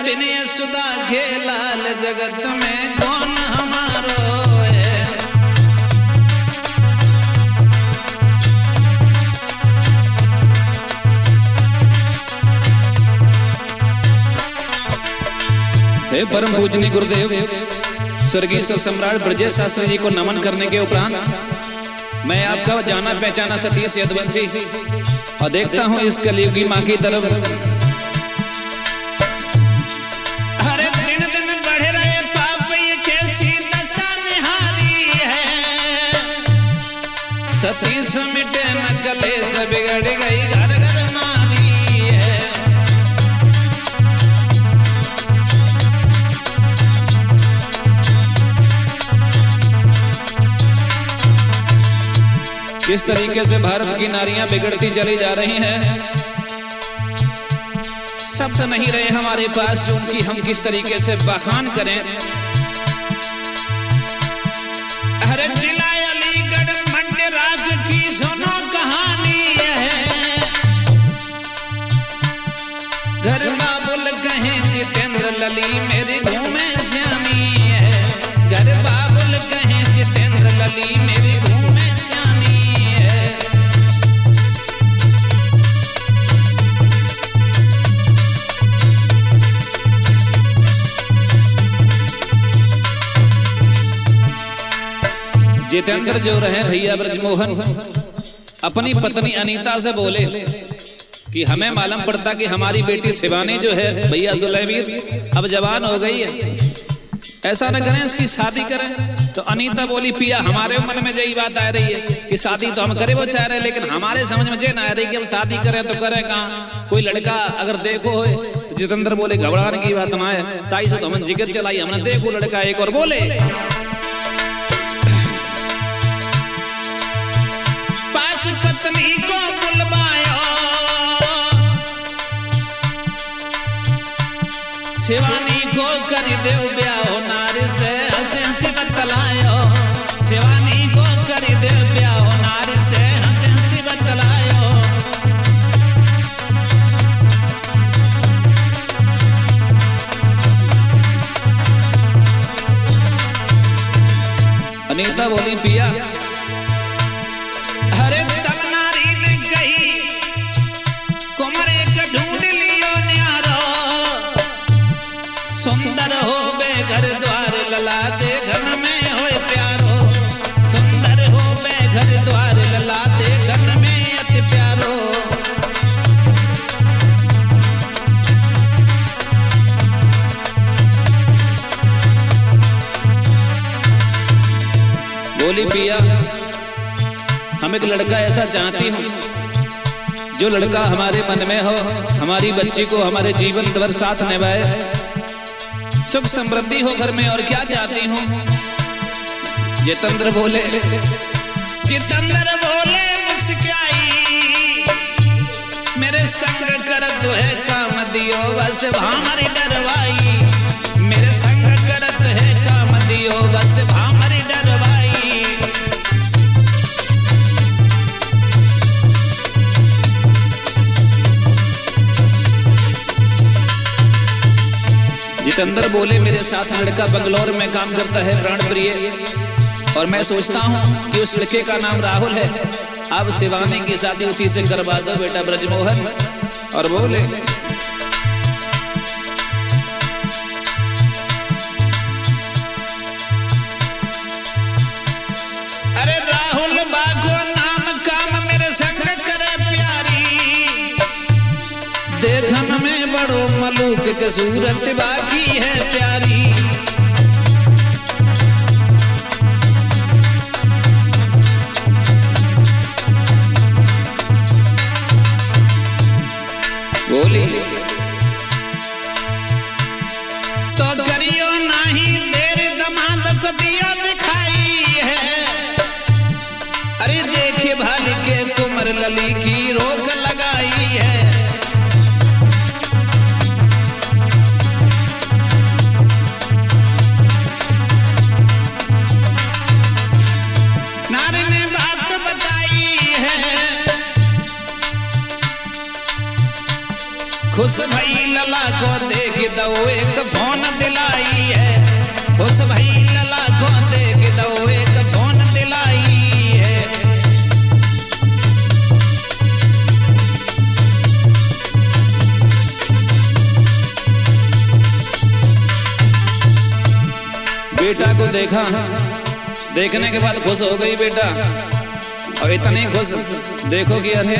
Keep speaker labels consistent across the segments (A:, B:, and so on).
A: विनय सुधा खेलाल जगत में कौन हमारो है। हे परम पूजनीय गुरुदेव स्वर्गीय सम्राट ब्रजेश शास्त्री जी को नमन करने के उपरांत मैं आपका जाना पहचाना सतीश यदुवंशी और देखता हूं इस कलयुगी मां की तरफ। हर दिन दिन बढ़ रहे पाप ये कैसी दशा निहारी है। सतीश मिटे न कलेश बिगड़ गई घर घर मारी है। किस तरीके से भारत की नारियां बिगड़ती चली जा रही हैं। शब्द नहीं रहे हमारे पास उनकी हम किस तरीके से बखान करें। हर जिला अलीगढ़ मंडराग की सुनो कहानी है। घर बाबुल कहें जितेंद्र लली मेरी घूमे श्यामी है। घर बाबुल कहें जितेंद्र लली मेरी घूमे श्यामी। जितेंद्र जो रहे भैया ब्रजमोहन अपनी पत्नी अनीता से बोले कि हमें मालूम पड़ता कि हमारी बेटी शिवानी जो है भैया जुलैमीर अब जवान हो गई है, ऐसा न करें इसकी शादी करें। तो अनीता बोली पिया हमारे मन में यही बात आ रही है कि शादी तो हम करें वो चाह रहे, लेकिन हमारे समझ में ये ना आ रही कि हम शादी करें तो करें कहाँ, कोई लड़का अगर देखो हो। तो जितेंद्र बोले घबराने की बात ना है, ताई से तो हमने जिक्र चलाई, हमने देखो लड़का एक और बोले पत्नी को बुलवाया शिवानी को कर देव ब्याह नार से हंसे हंसी बतलायो। शिवानी को कर देव ब्याह नार से हंसे हंसी बतलायो। अनीता बोली पिया हरे तब नारी ने कही कुमर एक ढूंढ लियो न्यारो। सुंदर हो बे घर द्वार लला दे घन में होए प्यारो। सुंदर हो बे घर द्वार लला दे घन में अति प्यारो। बोली पिया हम एक लड़का ऐसा चाहती हूँ जो लड़का हमारे मन में हो, हमारी बच्ची को हमारे जीवन भर साथ निभाए, सुख समृद्धि हो घर में। और क्या चाहती हूँ। जितेंद्र बोले मुस्काई मेरे संग कर तो है काम दियो बस भामरी डरवाई। मेरे संग करत है काम दियो बस भामरी डरवाई। जितेंद्र बोले मेरे साथ लड़का बंगलौर में काम करता है प्राण प्रिय, और मैं सोचता हूँ कि उस लड़के का नाम राहुल है। अब शिवानी की शादी उसी से करवा दो बेटा ब्रजमोहन। और बोले अरे राहुल बागो नाम काम मेरे संग करे प्यारी। देखन में बड़ो मलूक के सूरत बाकी है प्यारी। बोली तो करियो नहीं देर दमाद को दियो दिखाई है। अरे देखे भाली के कुमर लली की रोक लगाई है। खुश भई लला को देख दो एक फोन दिलाई है, खुश भई लला को देख दो एक फोन दिलाई है। बेटा को देखा, देखने के बाद खुश हो गई बेटा, और इतनी खुश देखो कि अरे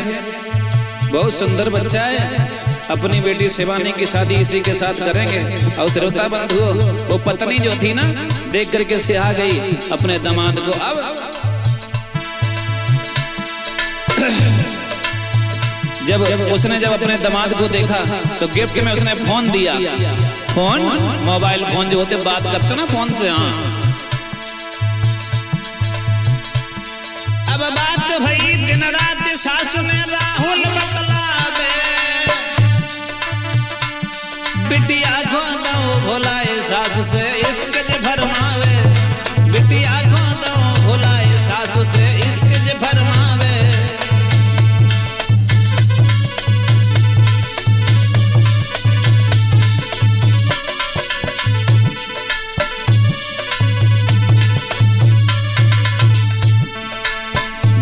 A: बहुत सुंदर बच्चा है, अपनी बेटी शिवानी की शादी इसी के साथ करेंगे। और श्रोता बंधु, वो पत्नी जो थी ना, देख करके से आ गई अपने दामाद को। अब जब उसने अपने दामाद को देखा तो गिफ्ट में उसने फोन दिया। फोन, मोबाइल फोन जो होते बात करते ना फोन से। हाँ, अब बात भई दिन रात सासु ने राहुल बतलावे, बिटिया को दो भुलाए सासु से इश्क जे फरमावे, बिटिया को दो भुलाए सासु से इश्क जे फरमावे।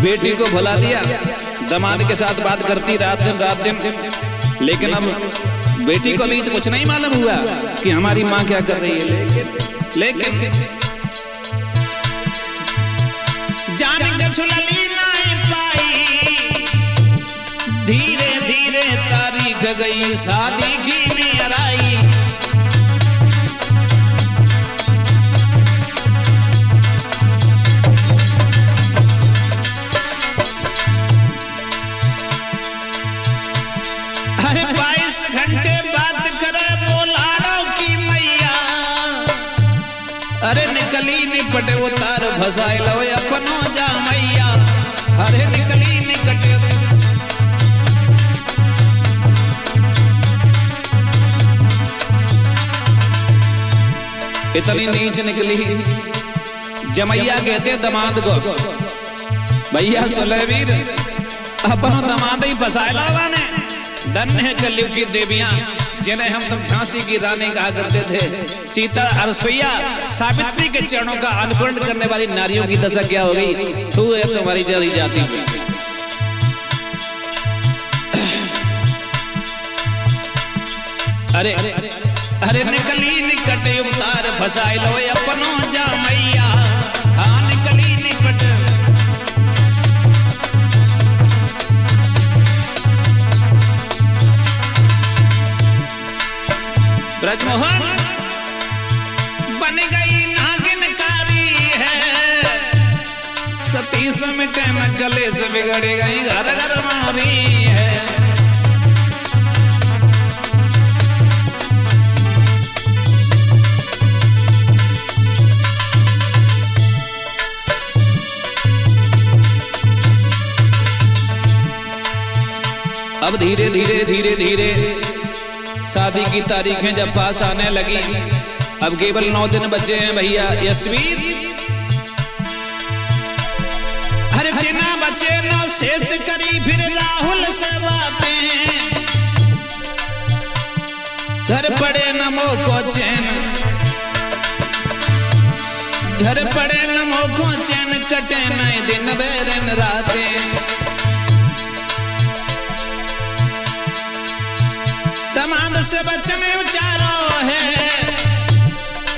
A: बेटी को भुला दिया, दामाद के साथ बात करती रात दिन, लेकिन अब बेटी को अभी तो कुछ नहीं मालूम हुआ कि हमारी माँ क्या कर रही है। लेकिन जान के छुलली नहीं पाई, धीरे धीरे तारीख गई शादी की नियर आई। अरे निकली निपटे उतार फसाई लो अपनो जा मैया, अरे निकली निकटे। इतनी नीच निकली, जमैया कहते दामाद को, भैया सुलेवीर अपनो दामाद ही फसाए लो ने। धन्य कलयुग की देवियां जिन्हें हम तुम झांसी की रानी कहा करते थे, सीता अरसोईया सावित्री के चरणों का अनुकरण करने वाली नारियों की दशा क्या हो गई। तू है तुम्हारी जरी जाती। अरे अरे निकली निकट उतार फसाई लो अपनो जा मैया, हाँ निकली निकट। ब्रजमोहन बन गई नागिनकारी है, सती समिटे न गले से बिगड़ गई घर घर मारी है। अब धीरे धीरे धीरे धीरे शादी की तारीखें जब पास आने लगी, अब केवल 9 दिन बचे हैं भैया यशवीर। हर दिन बचे 9 शेष करी फिर राहुल से बातें, घर पड़े नमो को चैन, घर पड़े नमो को चैन, कटे नहीं दिन बेरन रातें। दामाद से बचन उचारो है,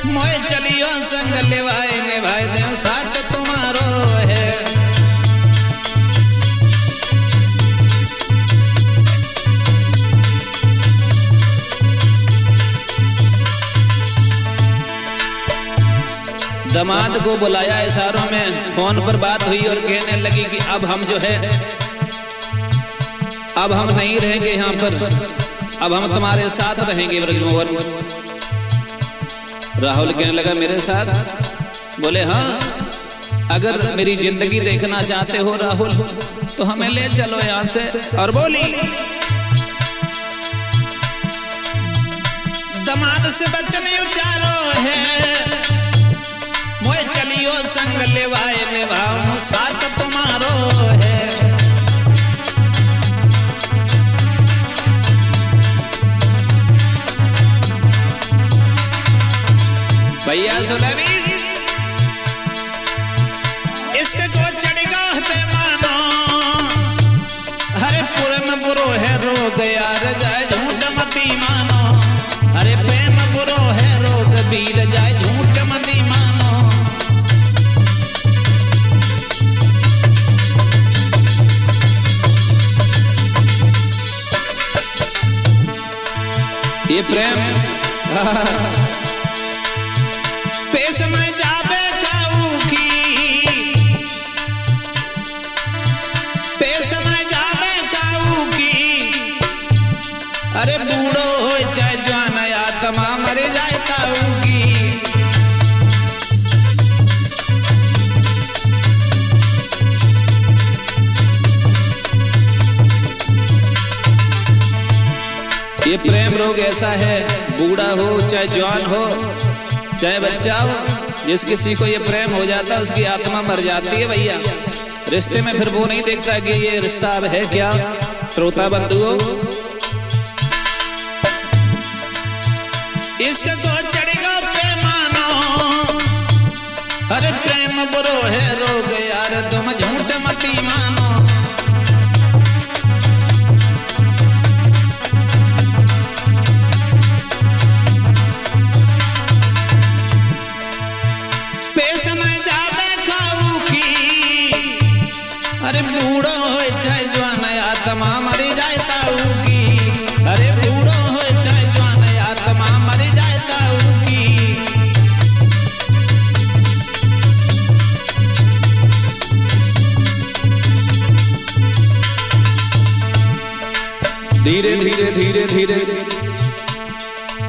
A: मोए चलियो संग लेवाए निभाए दिन साथ तुम्हारो है। दामाद को बुलाया इशारों में, फोन पर बात हुई और कहने लगी कि अब हम जो है, अब हम नहीं रहेंगे यहाँ पर, अब हम तुम्हारे साथ रहेंगे ब्रजमोहन। राहुल कहने लगा मेरे साथ? बोले हाँ, अगर मेरी जिंदगी देखना चाहते हो राहुल तो हमें ले चलो यहाँ से। और बोली दामाद से बचने उचारो है, मोए चलियो संग लेवाए निभाऊं साथ तुम्हारो है। सुलेवीर इसके को चढ़ेगा पैमानो हरे पुर में बुरो है रोग यार जाए झूठ मती मानो हरे प्रेम बुरो है रोग वीर जाए झूठ मती मानो ये प्रेम पेश में जाबे काऊ की पेश में जाबे काऊ की अरे बूढ़ो हो चाहे जवान आत्मा मर जाए काऊ की ये प्रेम रोग ऐसा है बूढ़ा हो चाहे जवान हो चाहे बच्चा हो जिस किसी को ये प्रेम हो जाता है उसकी आत्मा मर जाती है भैया रिश्ते में फिर वो नहीं देखता कि ये रिश्ता अब है क्या श्रोता बंधुओं इसका तो चढ़ेगा पैमानो अरे प्रेम बुरो है रोग यार तुम झूठ मती मानो अरे बूढ़ो हो चाहे जवान आत्मा मरी जाए ताऊ की अरे बूढ़ो हो चाहे जवान आत्मा मरी जाए ताऊ की धीरे धीरे धीरे धीरे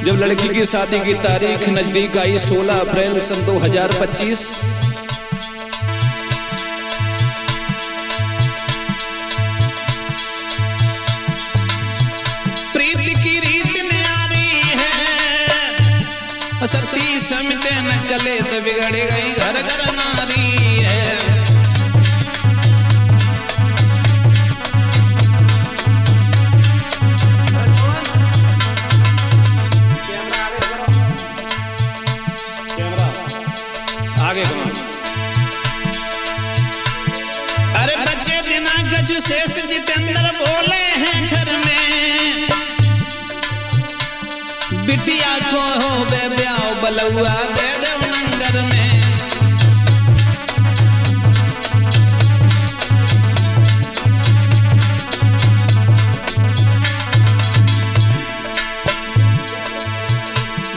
A: जब लड़की की शादी की तारीख नजदीक आई 16 अप्रैल सन 2025 सती समझते न गले से बिगड़ गई घर घर नारी है आगे अरे बच्चे दिना गज शेष जितेंद्र बोले हैं घर में बिटिया को हो बे ब्याह बलुआ दे दे नंगर में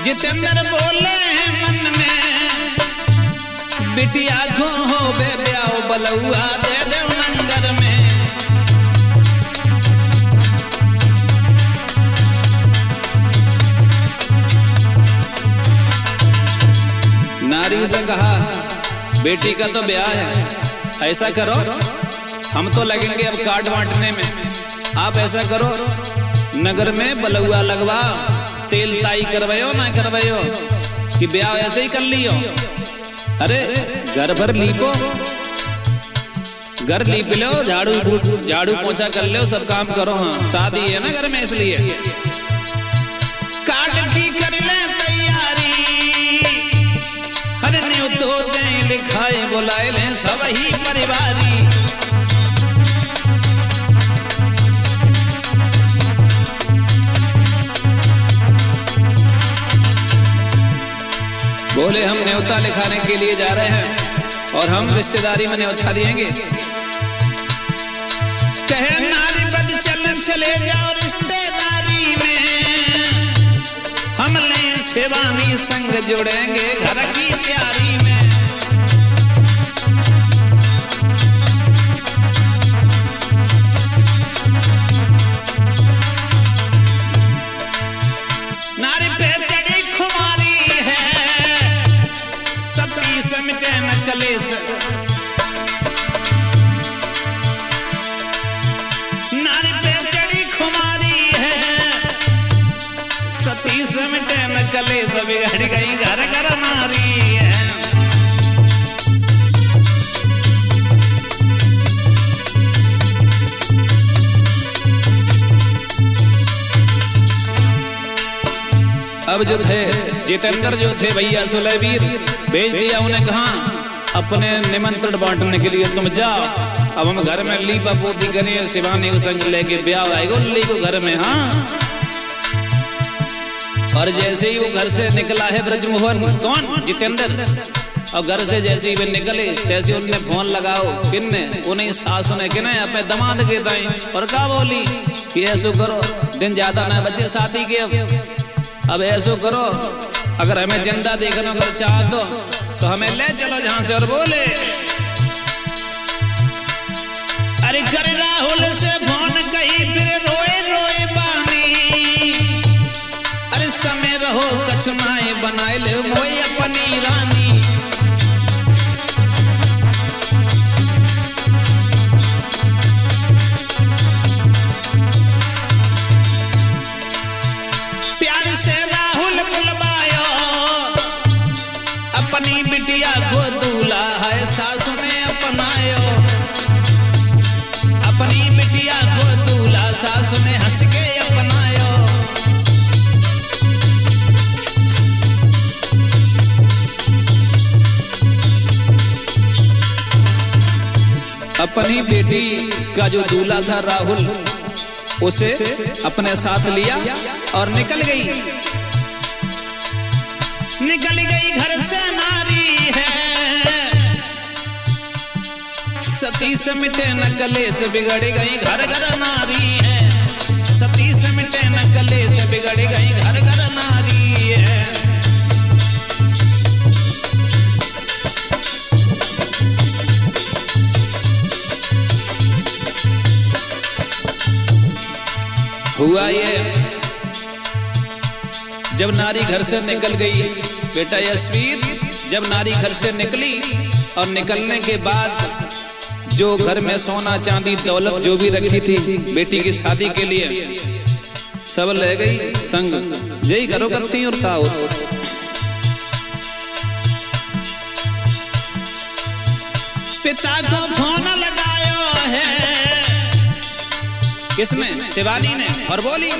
A: जितेंद्र बोले हैं मन में बिटिया को हो बे ब्याह बलुआ दे दे नंगर में नारी से कहा बेटी का तो ब्याह है ऐसा करो हम तो लगेंगे अब कार्ड बांटने में आप ऐसा करो नगर में बलुआ लगवा तेल ताई करवायो ना करवायो कि ब्याह ऐसे ही कर लियो अरे घर भर लीपो घर लीप लो झाड़ू पोछा कर लो सब काम करो हाँ शादी है ना घर में इसलिए कार्ड की कर ले तो दे लिखाए बुलाए ले सब ही परिवारी बोले हम न्योता लिखाने के लिए जा रहे हैं और हम रिश्तेदारी में न्योता देंगे कहे नारी बद चले जाओ रिश्तेदारी में हम ले शिवानी संग जुड़ेंगे घर की तैयारी में नारी पे चढ़ी खुमारी है सती समिटे न कलेश नारी पे चढ़ी खुमारी है सती समिटे न कलेश बिगड़ गई घर घर नारी है अब जो थे जितेंद्र जो थे भैया सुलेवीर भेज दिया उन्हें कहा अपने निमंत्रण बांटने के लिए, तुम जाओ। अब हम घर में लीपा पोती करें, शिवानी को संग लेके ब्याह आएगा ली को घर में। हाँ, और जैसे ही वो घर से निकला है ब्रजमोहन, कौन? जितेंद्र। और घर से जैसे ही वे निकले तैसे उनने फोन लगाओ, किन्ने? उन्हें सासु ने किने अपने दामाद के दाई, और क्या बोली कि ऐसो करो, दिन ज्यादा ना बच्चे शादी के, अब ऐसो करो, अगर हमें जिंदा देखना अगर चाह तो हमें ले चलो जहां से। और बोले अरे कर राहुल से फोन कही फिर रोए रोए बानी, अरे समय रहो कछुनाए बनाए ले मोई अपनी रानी। प्यार से राहुल बुलवायो अपनी बिटिया को दूल्हा है सासु ने अपनायो, अपनी बिटिया को दूल्हा सासु ने हंस के अपनायो। अपनी बेटी का जो दूल्हा था राहुल, उसे अपने साथ लिया और निकल गई घर से नारी है। सती से मिटे न कलेश बिगड़ गई घर घर नारी है, सती से मिटे न कलेश बिगड़ गई घर घर नारी है। हुआ ये जब नारी घर से निकल गई बेटा यशवीर, जब नारी घर से निकली और निकलने के बाद जो घर में सोना चांदी दौलत जो भी रखी थी बेटी की शादी के लिए सब ले गई संग। यही करो करती और का हो। पिता को फोन लगायो है, किसने? शिवानी ने। और बोली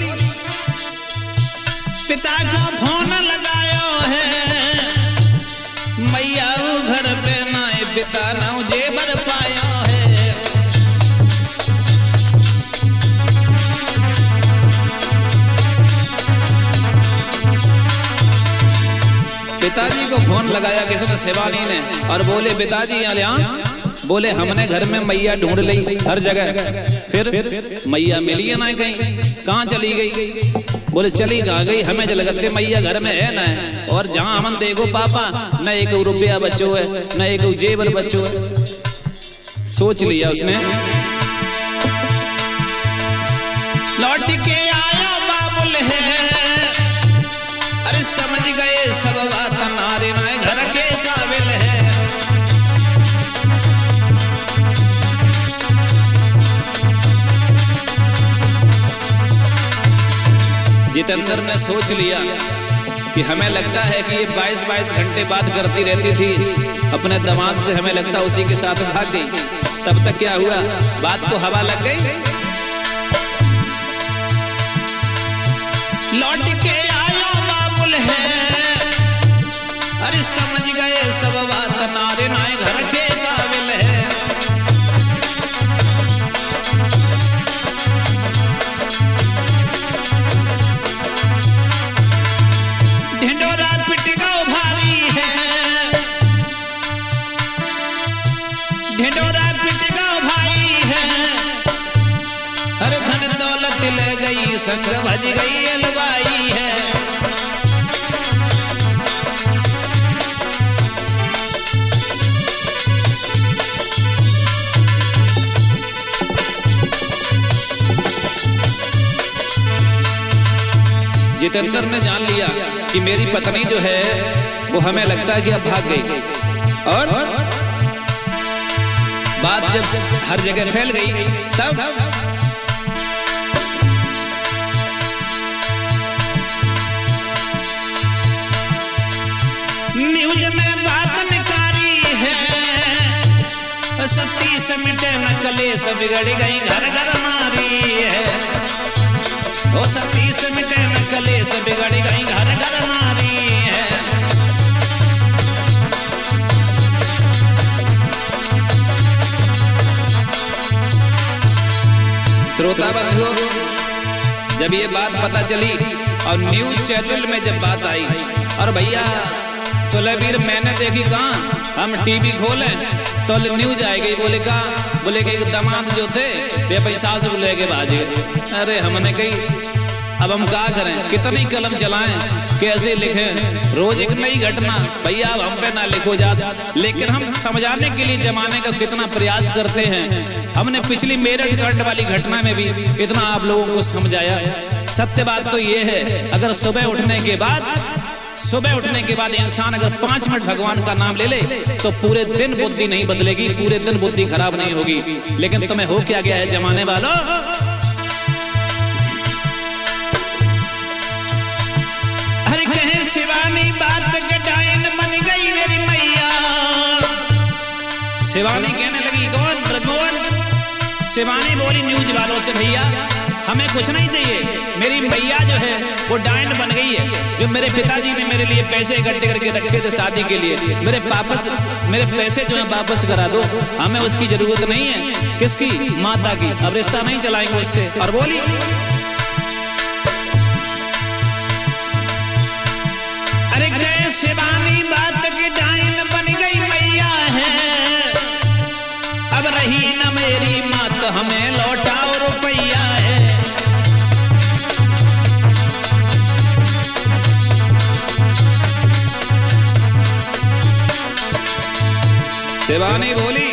A: पिता को फोन लगायो है, मैया घर पे नाए पिता नाउ जेबर पायो है। पिताजी को फोन लगाया किसने? शिवानी ने। और बोले पिताजी यहाँ, बोले हमने घर में मैया ढूंढ ली हर जगह, फिर मैया मिली ना कहीं, कहाँ चली गई? बोले चली कहाँ गई, हमें जल लगते मैया घर में है ना है। और जहाँ हम देखो पापा न एक रुपया बच्चों है न एक जेवर बच्चों है। सोच लिया उसने, लौट के आया बाबुल है, अरे समझ गए सब बात नारे नाए घर के काबिल है। जितेंद्र ने सोच लिया कि हमें लगता है कि ये 22-22 घंटे बात करती रहती थी अपने दामाद से, हमें लगता है उसी के साथ भाग गई। तब तक क्या हुआ, बात को हवा लग गई। लौट के आया बाबुल है, अरे समझ गए सब बात नारे नाए घर के काबिल है। संग भज गई अलवाई है। जितेंद्र ने जान लिया कि मेरी पत्नी जो है वो हमें लगता है कि अब भाग गई। और बात जब हर जगह फैल गई तब न्यूज में बात निकारी है, सती से मिटे न कलेश बिगड़ गई घर घर नारी है। ओ सती से मिटे न कलेश बिगड़ गई घर घर नारी है। श्रोता बंधुओं, जब ये बात पता चली और न्यूज चैनल में जब बात आई, और भैया सुलेवीर मैंने देखी कहाँ, हम टीवी खोले तो न्यूज आएगी, बोले कि दामाद जो थे वे पैसा से लेके भाजे। अरे हमने कही अब हम क्या करें, कितनी कलम चलाएं, कैसे लिखें, रोज एक नई घटना। भैया अब हम पे ना लिखो जाता, लेकिन हम समझाने के लिए जमाने का कितना प्रयास करते हैं। हमने पिछली मेरठ कांड वाली घटना में भी कितना आप लोगों को समझाया। सत्य बात तो ये है, अगर सुबह उठने के बाद इंसान अगर 5 मिनट भगवान का नाम ले ले तो पूरे दिन बुद्धि नहीं बदलेगी, पूरे दिन बुद्धि खराब नहीं होगी। लेकिन तुम्हें हो क्या गया है जमाने वालों,
B: हर कहे शिवानी बात के डायन बन गई मेरी मैया।
A: शिवानी कहने लगी, कौन? ब्रजमोहन। शिवानी बोली न्यूज वालों से, भैया हमें कुछ नहीं चाहिए, मेरी मैया जो है वो डायन बन गई है। जो मेरे पिताजी ने मेरे लिए पैसे इकट्ठे करके रखे थे शादी के लिए, मेरे पैसे जो है वापस करा दो, हमें उसकी जरूरत नहीं है। किसकी? माता की। अब रिश्ता नहीं चलाएंगे उससे। और बोली
B: अरे गए शिवानी बात की डायन बन गई मैया है। अब रही न मेरी मात, हमें लौटाओ रुपैया है।
A: शिवानी बोली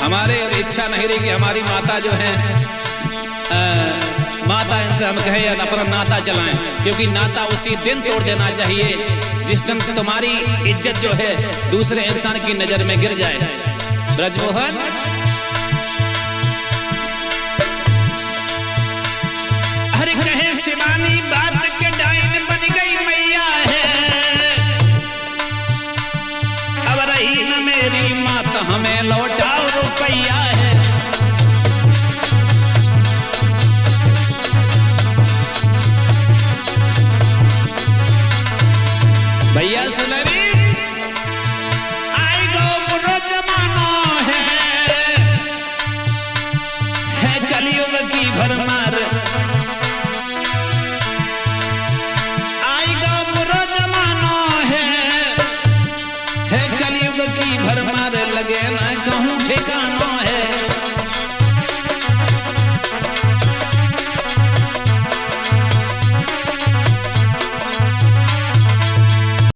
A: हमारे अब इच्छा नहीं रही कि हमारी माता जो है माता इनसे हम कहे अपना नाता चलाएं, क्योंकि नाता उसी दिन तोड़ देना चाहिए जिस दिन तुम्हारी इज्जत जो है दूसरे इंसान की नजर में गिर जाए। ब्रजमोहन
B: हर कहे शिवा